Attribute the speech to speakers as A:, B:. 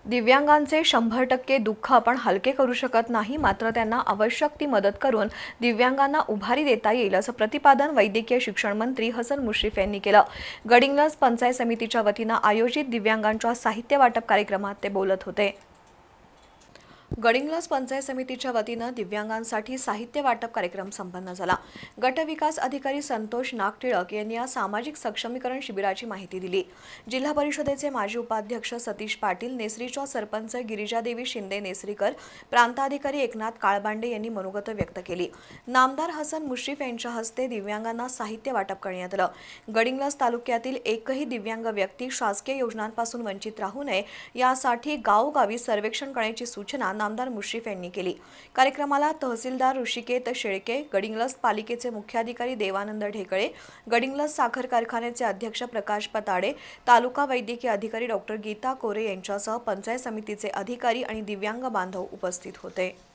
A: दिव्यांगांचे 100% दुःख आपण हलके करू शकत नाही, मात्र त्यांना आवश्यक ती मदत करून दिव्यांगांना उभारी देता येईल असं प्रतिपादन वैद्यकीय शिक्षण मंत्री हसन मुश्रीफ यांनी केलं। गडिंग्लज पंचायत समितीच्या वतीनं आयोजित दिव्यांगांच्या साहित्य वाटप कार्यक्रमात ते बोलत होते। गडिंग्लज पंचायत समितीच्या वतीनं दिव्यांगांसाठी साहित्य वाटप कार्यक्रम संपन्न झाला। गट विकास अधिकारी संतोष नागटिळक यांनी या सामाजिक सक्षमीकरण शिबिराची माहिती दिली। जिल्हा परिषदेचे माजी उपाध्यक्ष सतीश पाटील, नेसरीच्या सरपंच गिरिजादेवी शिंदे नेसरीकर, प्रांताधिकारी एकनाथ काळबांडे यांनी मनोगत व्यक्त केली। नामदार हसन मुश्रीफ यांच्या हस्ते दिव्यांगांना साहित्य वाटप करण्यात आलं। गडिंग्लज तालुक्यातील एकही दिव्यांग व्यक्ती शासकीय योजनांपासून वंचित राहू नये यासाठी गावोगावी सर्वेक्षण करण्याची सूचना नामदार मुश्रीफ यांनी केली। कार्यक्रमाला तहसीलदार ऋषिकेत शेळके, गडिंग्लज पालिकेचे मुख्याधिकारी देवानंद ढेकळे, गडिंग्लज साखर कारखान्याचे अध्यक्ष प्रकाश पताडे, तालुका वैद्यकीय अधिकारी डॉ. गीता कोरे यांच्यासह पंचायत समितीचे अधिकारी आणि दिव्यांग बांधव उपस्थित होते।